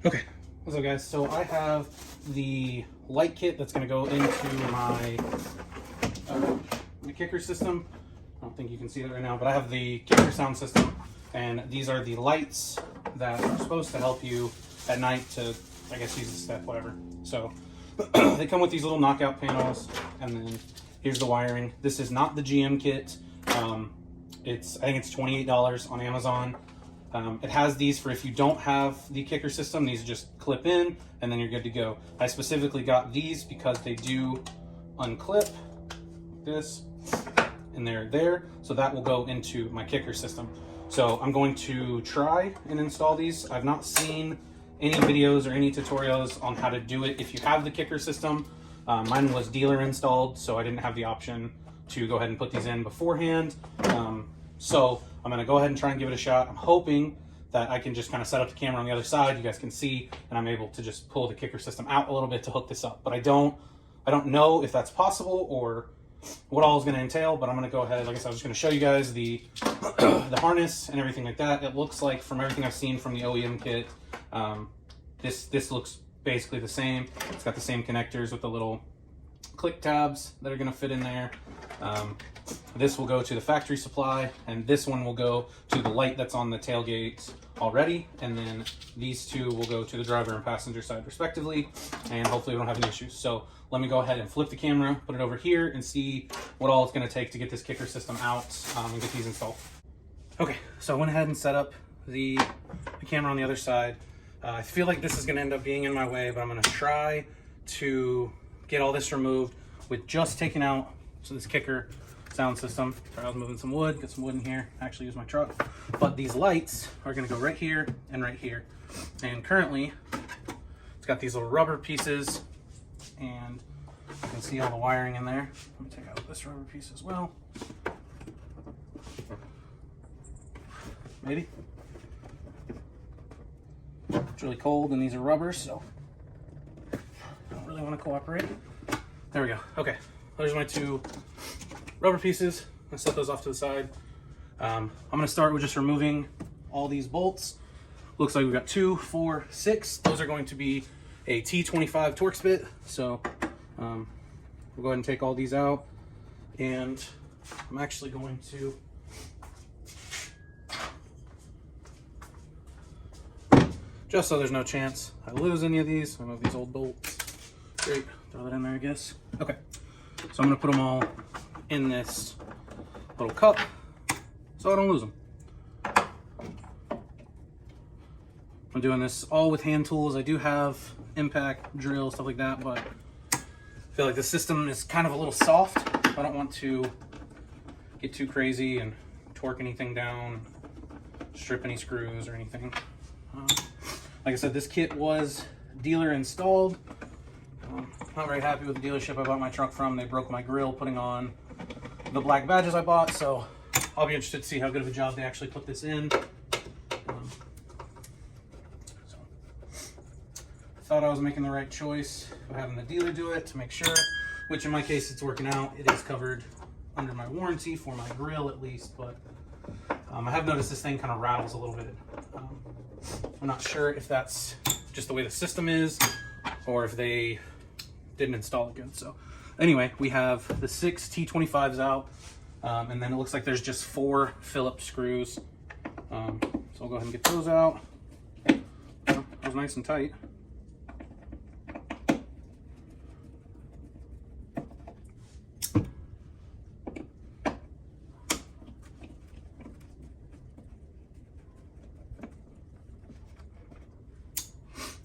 Okay, what's up guys? So I have the light kit that's going to go into my kicker system. I don't think you can see that right now, but I have the kicker sound system, and these are the lights that are supposed to help you at night to, I guess, use the step, whatever. So they come with these little knockout panels, and then here's the wiring. This is not the GM kit. I think it's $28 on Amazon. It has these for if you don't have the kicker system. These just clip in and then you're good to go. I specifically got these because they do unclip this, and they're there, so that will go into my kicker system. So I'm going to try and install these. I've not seen any videos or any tutorials on how to do it if you have the kicker system. Mine was dealer installed, so I didn't have the option to go ahead and put these in beforehand. So I'm gonna go ahead and try and give it a shot. I'm hoping that I can just kind of set up the camera on the other side, you guys can see, and I'm able to just pull the kicker system out a little bit to hook this up. But I don't know if that's possible or what all is gonna entail, but I'm gonna go ahead. Like I said, I'm just gonna show you guys the the harness and everything like that. It looks like, from everything I've seen from the OEM kit, this looks basically the same. It's got the same connectors with the little click tabs that are gonna fit in there. This will go to the factory supply, and this one will go to the light that's on the tailgate already, and then these two will go to the driver and passenger side respectively, and hopefully we don't have any issues. So let me go ahead and flip the camera, put it over here, and see what all it's going to take to get this kicker system out and get these installed. Okay, so I went ahead and set up the camera on the other side. I feel like this is going to end up being in my way, but I'm going to try to get all this removed with just taking out this kicker sound system. Sorry, I was moving some wood, get some wood in here, actually use my truck. But these lights are gonna go right here and right here. And currently, it's got these little rubber pieces, and you can see all the wiring in there. Let me take out this rubber piece as well. Maybe. It's really cold and these are rubber, so I don't really want to cooperate. There we go. Okay, there's my two rubber pieces. I'm gonna set those off to the side. I'm gonna start with just removing all these bolts. Looks like we've got 2, 4, 6. Those are going to be a T25 Torx bit. So we'll go ahead and take all these out. And I'm actually going to just so there's no chance I lose any of these. I remove these old bolts. Great, throw that in there, I guess. Okay, so I'm gonna put them all in this little cup so I don't lose them. I'm doing this all with hand tools. I do have impact drill, stuff like that, but I feel like the system is kind of a little soft. I don't want to get too crazy and torque anything down, strip any screws or anything. Like I said, this kit was dealer installed. Not very happy with the dealership I bought my truck from. They broke my grill putting on the black badges I bought, so I'll be interested to see how good of a job they actually put this in. So I thought I was making the right choice of having the dealer do it to make sure, which in my case it's working out. It is covered under my warranty for my grill at least, but I have noticed this thing kind of rattles a little bit. I'm not sure if that's just the way the system is or if they didn't install it good. So anyway, we have the 6 T25s out, and then it looks like there's just 4 Phillips screws. So I'll go ahead and get those out. That was nice and tight.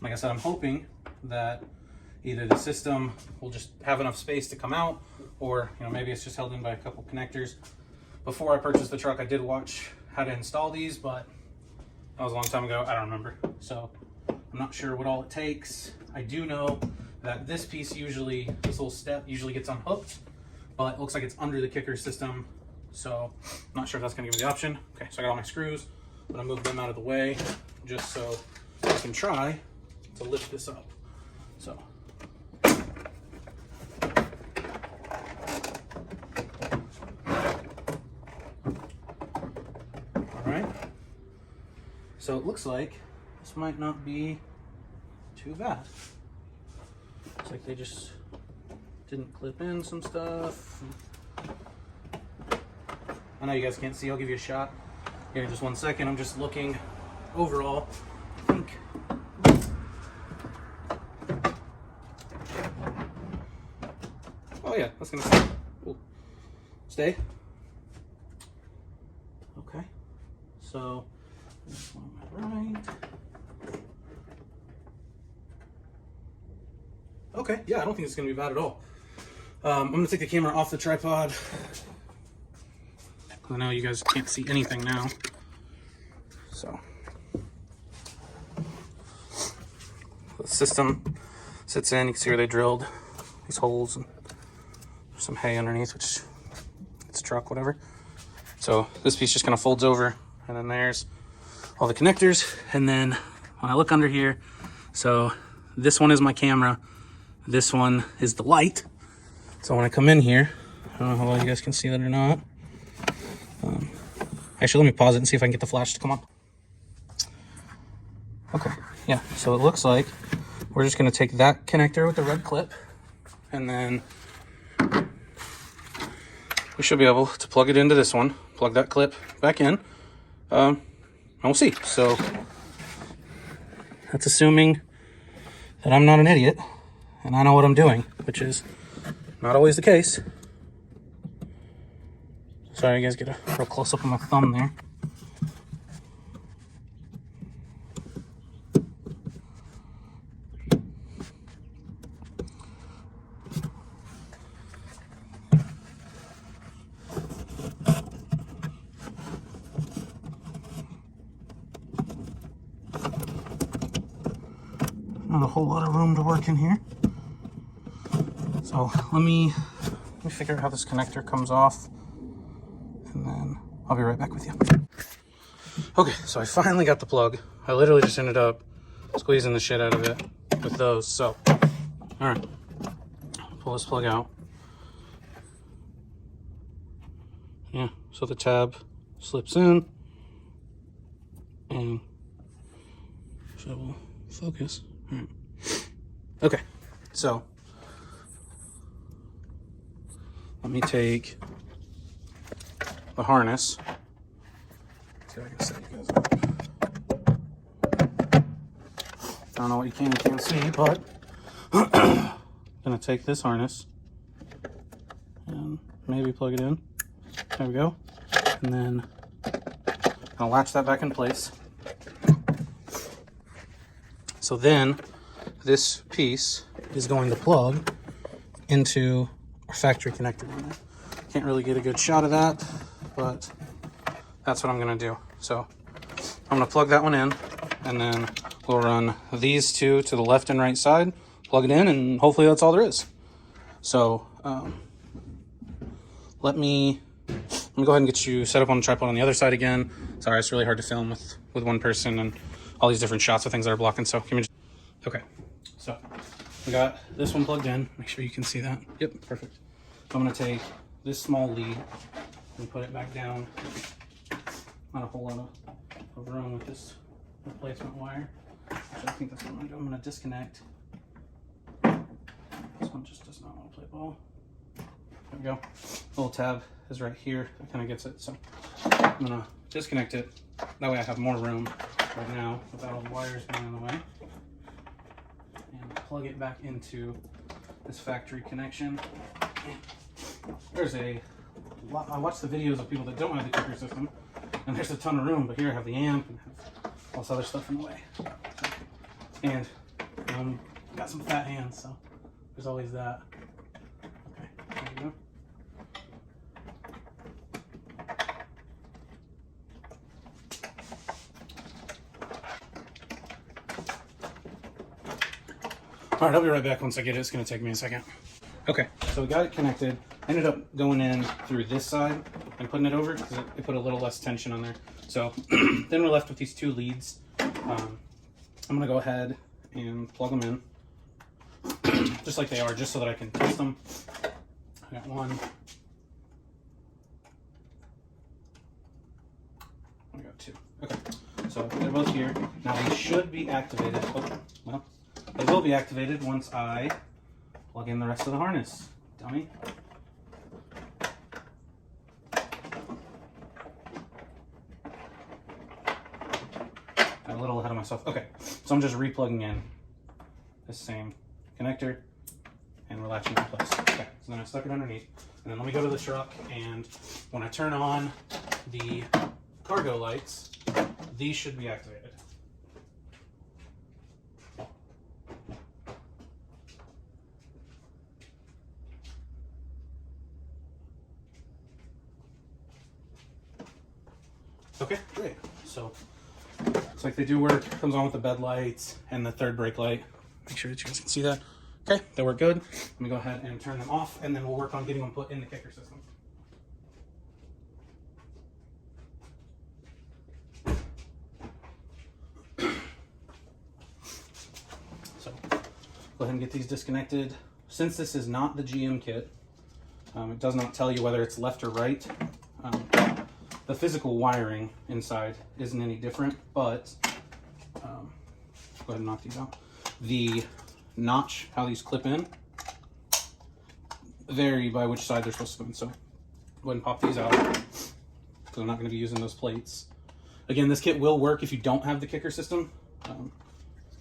Like I said, I'm hoping that either the system will just have enough space to come out, or maybe it's just held in by a couple connectors. Before I purchased the truck, I did watch how to install these, but that was a long time ago. I don't remember. So I'm not sure what all it takes. I do know that this piece usually, this little step usually gets unhooked, but it looks like it's under the kicker system. So I'm not sure if that's gonna give me the option. Okay, so I got all my screws. I'm gonna move them out of the way just so I can try to lift this up. So all right, so it looks like this might not be too bad. Looks like they just didn't clip in some stuff. I know you guys can't see, I'll give you a shot here in just 1 second. I'm just looking overall. I think oh yeah, that's gonna stay. Cool. Stay. Okay. So this one on my right. Okay, yeah, I don't think it's gonna be bad at all. I'm gonna take the camera off the tripod. I know you guys can't see anything now. So the system sits in, you can see where they drilled these holes, and there's some hay underneath, which it's a truck, whatever. So this piece just kind of folds over, and then there's all the connectors. And then when I look under here, so this one is my camera, this one is the light. So when I come in here, I don't know how well you guys can see that or not. Actually, let me pause it and see if I can get the flash to come on. Okay, yeah, so it looks like we're just gonna take that connector with the red clip, and then we should be able to plug it into this one, plug that clip back in, and we'll see. So that's assuming that I'm not an idiot and I know what I'm doing, which is not always the case. Sorry, you guys get a real close up on my thumb there. Not a whole lot of room to work in here. So let me figure out how this connector comes off, and then I'll be right back with you. Okay, so I finally got the plug. I literally just ended up squeezing the shit out of it with those. So, all right, pull this plug out. Yeah, so the tab slips in, and so we'll focus. All right. Okay, so let me take the harness. See if I can set you guys up. I don't know what you can and can't see, but I'm gonna take this harness and maybe plug it in. There we go. And then I'll latch that back in place. So then this piece is going to plug into our factory connector. Can't really get a good shot of that, but that's what I'm gonna do. So I'm gonna plug that one in, and then we'll run these two to the left and right side, plug it in, and hopefully that's all there is. So let me go ahead and get you set up on the tripod on the other side again. Sorry, it's really hard to film with one person and all these different shots of things that are blocking. So give me just... Okay, so we got this one plugged in. Make sure you can see that. Yep, perfect. So I'm gonna take this small lead and put it back down. Not a whole lot of room with this replacement wire. Actually, I think that's what I'm gonna do. I'm gonna disconnect. This one just does not want to play ball. There we go. The little tab is right here. That kind of gets it. So I'm gonna disconnect it. That way I have more room right now without all the wires being in the way. And plug it back into this factory connection. There's a lot. I watch the videos of people that don't have the kicker system, and there's a ton of room, but here I have the amp and have all this other stuff in the way. And got some fat hands, so there's always that. Okay, there we go. All right, I'll be right back once I get it. It's gonna take me a second. Okay, so we got it connected. I ended up going in through this side and putting it over because it put a little less tension on there. So then we're left with these two leads. I'm gonna go ahead and plug them in just like they are, just so that I can test them. I got one. I got two. Okay, so they're both here. Now they should be activated. Oh, well, They will be activated once I plug in the rest of the harness. Dummy. Got a little ahead of myself. Okay, so I'm just replugging in this same connector and we're latching it in place. Okay, so then I stuck it underneath. And then let me go to the truck, and when I turn on the cargo lights, these should be activated. Okay, great. So looks like they do work. Comes on with the bed lights and the third brake light. Make sure that you guys can see that. Okay, they work good. Let me go ahead and turn them off, and then we'll work on getting them put in the kicker system. So go ahead and get these disconnected. Since this is not the GM kit, it does not tell you whether it's left or right. The physical wiring inside isn't any different, but go ahead and knock these out. The notch, how these clip in, vary by which side they're supposed to go in. So go ahead and pop these out, because I'm not going to be using those plates. Again, this kit will work if you don't have the kicker system.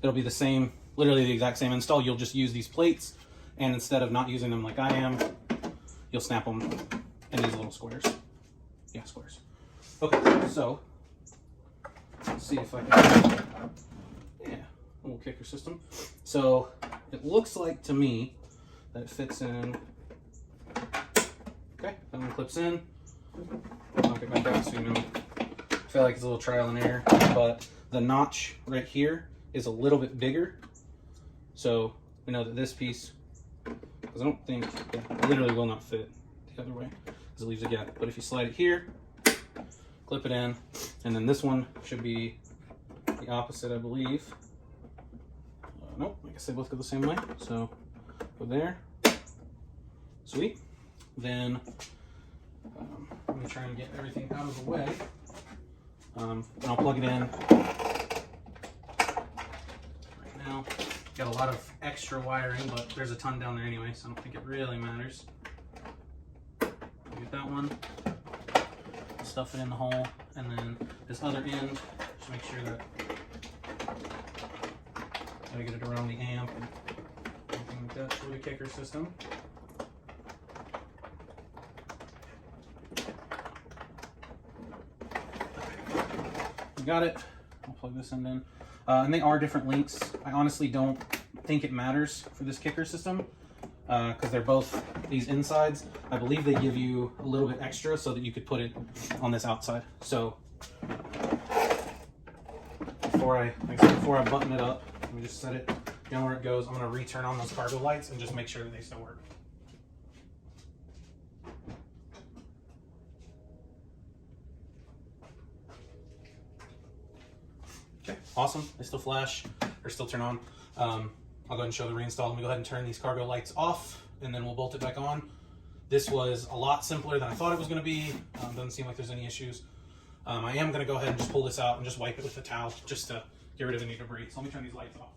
It'll be the same, literally the exact same install. You'll just use these plates, and instead of not using them like I am, you'll snap them in these little squares. Yeah, squares. Okay, so let's see if I can, yeah, little kicker system. So it looks like to me that it fits in. Okay, that one clips in. Knock it back out so you know. I feel like it's a little trial and error, but the notch right here is a little bit bigger. So we know that this piece, because I don't think, yeah, it literally will not fit the other way because it leaves a gap. But if you slide it here, clip it in, and then this one should be the opposite, I believe. Nope, I guess they both go the same way. So go there. Sweet. Then I'm going to try and get everything out of the way. And I'll plug it in right now. Got a lot of extra wiring, but there's a ton down there anyway, so I don't think it really matters. Get that one. Stuff it in the hole, and then this other end, just make sure that I get it around the amp and anything like that for the kicker system. Got it. I'll plug this end in. And they are different lengths. I honestly don't think it matters for this kicker system because they're both these insides. I believe they give you a little bit extra so that you could put it on this outside. So before I button it up, let me just set it down where it goes. I'm going to return on those cargo lights and just make sure that they still work. Okay, awesome. They still flash or still turn on. I'll go ahead and show the reinstall. Let me go ahead and turn these cargo lights off, and then we'll bolt it back on. This was a lot simpler than I thought it was going to be. Doesn't seem like there's any issues. I am going to go ahead and just pull this out and just wipe it with a towel just to get rid of any debris. So let me turn these lights off.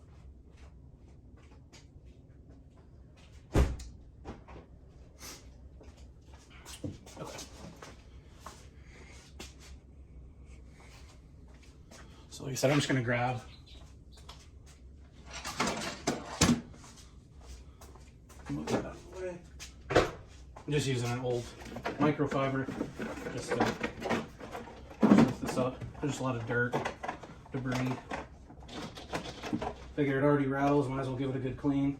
Okay. So like I said, I'm just going to grab move that out of the way. I'm just using an old microfiber just to lift this up. There's just a lot of dirt, debris. Figure it already rattles, might as well give it a good clean.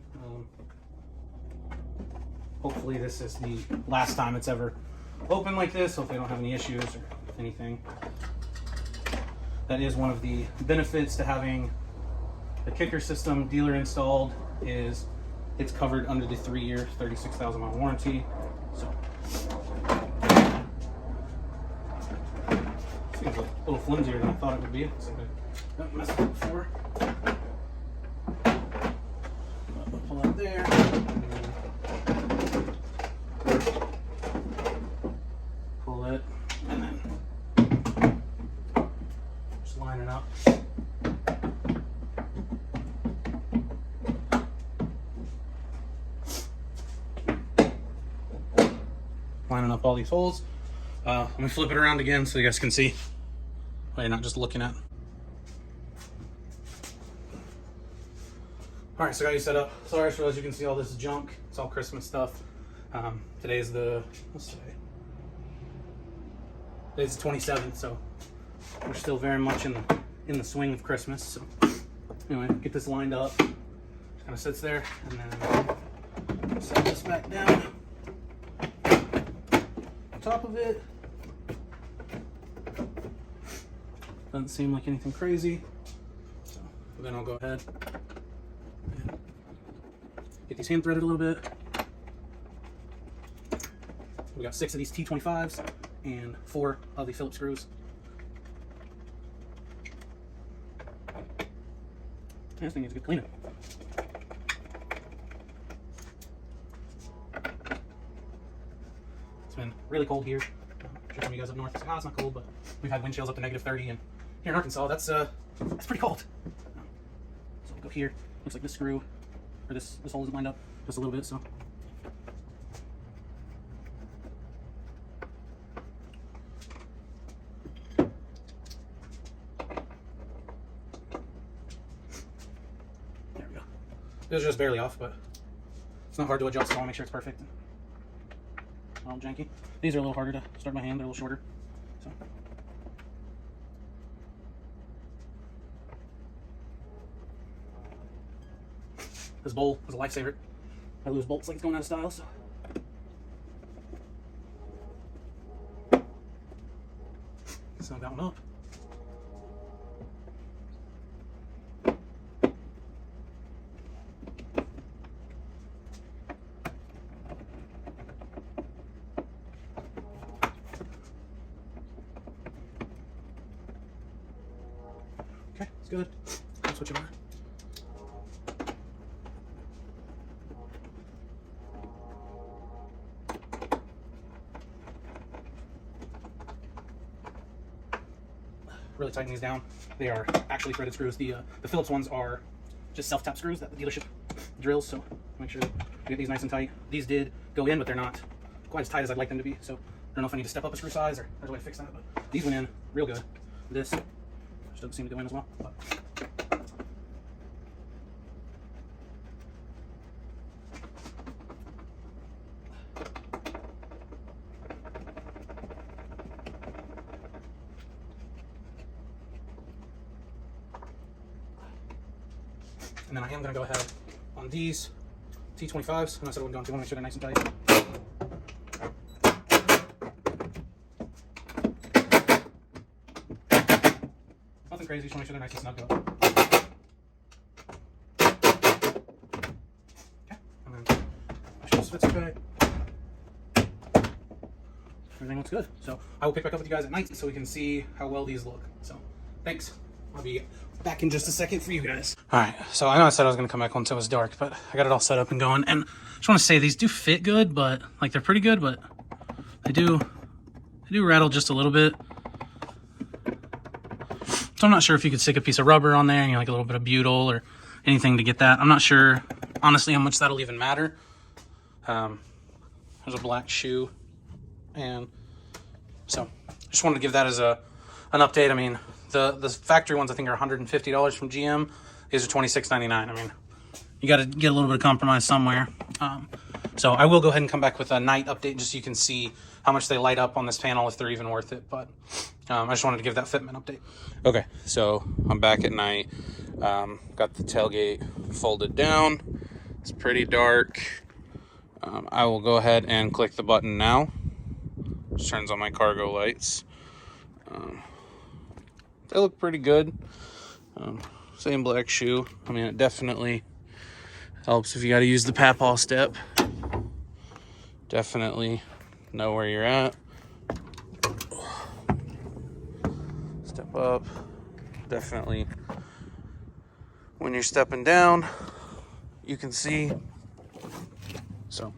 Hopefully this is the last time it's ever open like this. Hopefully I don't have any issues or anything. That is one of the benefits to having the kicker system dealer installed, is it's covered under the 3-year 36,000 mile warranty. So seems a little flimsier than I thought it would be. So I messed up before. Pull out there. Pull it, and then just line it up. lining up all these holes. Let me flip it around again so you guys can see what you're not just looking at. All right, so I got you set up. Sorry for those, you can see all this junk. It's all Christmas stuff. Today's the, what's today? Today's the 27th, so we're still very much in the swing of Christmas. So anyway, get this lined up. Just kind of sits there, and then set this back down on top of it. Doesn't seem like anything crazy. So then I'll go ahead and get these hand threaded a little bit. We got 6 of these T25s and 4 of the Phillips screws. This thing needs a good cleanup. It's been really cold here. I'm sure some of you guys up north say, oh, it's not cold, but we've had wind chills up to -30, and here in Arkansas, that's pretty cold. So we'll go here. Looks like this screw, or this hole isn't lined up just a little bit, so. There we go. It was just barely off, but it's not hard to adjust, so I want to make sure it's perfect. All janky. These are a little harder to start by hand, they're a little shorter. So. This bowl is a lifesaver. I lose bolts like it's going out of style, so. Snug that one up. Okay, it's good. I'll switch it over. Really tighten these down. They are actually threaded screws. The Phillips ones are just self-tap screws that the dealership drills, so make sure you get these nice and tight. These did go in, but they're not quite as tight as I'd like them to be, so I don't know if I need to step up a screw size or there's a way to fix that, but these went in real good. This just doesn't seem to go in as well. But. And then I am going to go ahead on these T25s. And I said I wouldn't go into one, make sure they're nice and tight. Nothing crazy, just want to make sure they're nice and snug up. Okay, and then my shoes fits okay. Everything looks good. So I will pick back up with you guys at night so we can see how well these look. So thanks. I'll be back in just a second for you guys. All right, so I know I said I was gonna come back until it was dark, but I got it all set up and going. And I just wanna say these do fit good, but like they're pretty good, but they do rattle just a little bit. So I'm not sure if you could stick a piece of rubber on there and like a little bit of butyl or anything to get that. I'm not sure, honestly, how much that'll even matter. There's a black shoe, and so I just wanted to give that as an update. I mean, the factory ones I think are $150 from GM. These are $26.99. I mean, you got to get a little bit of compromise somewhere. So I will go ahead and come back with a night update just so you can see how much they light up on this panel, if they're even worth it. But I just wanted to give that fitment update. Okay, so I'm back at night. Got the tailgate folded down. It's pretty dark. I will go ahead and click the button now. Just turns on my cargo lights. They look pretty good. Same black shoe. I mean, it definitely helps if you got to use the papaw step. Definitely know where you're at. Step up. Definitely when you're stepping down, you can see. So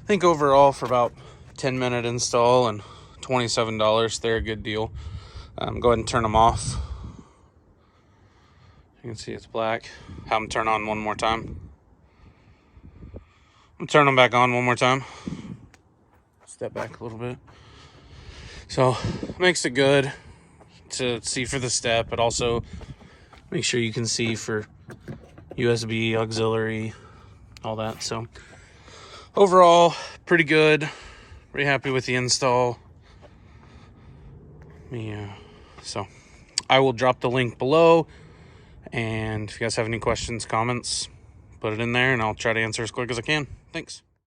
I think overall for about 10-minute install and $27, they're a good deal. Go ahead and turn them off. You can see it's black. Have them turn on one more time. I'm turn them back on one more time. step back a little bit. So makes it good to see for the step, but also make sure you can see for USB, auxiliary, all that. So overall, pretty good. Pretty happy with the install. Yeah. So I will drop the link below, and if you guys have any questions, comments, put it in there and I'll try to answer as quick as I can. Thanks.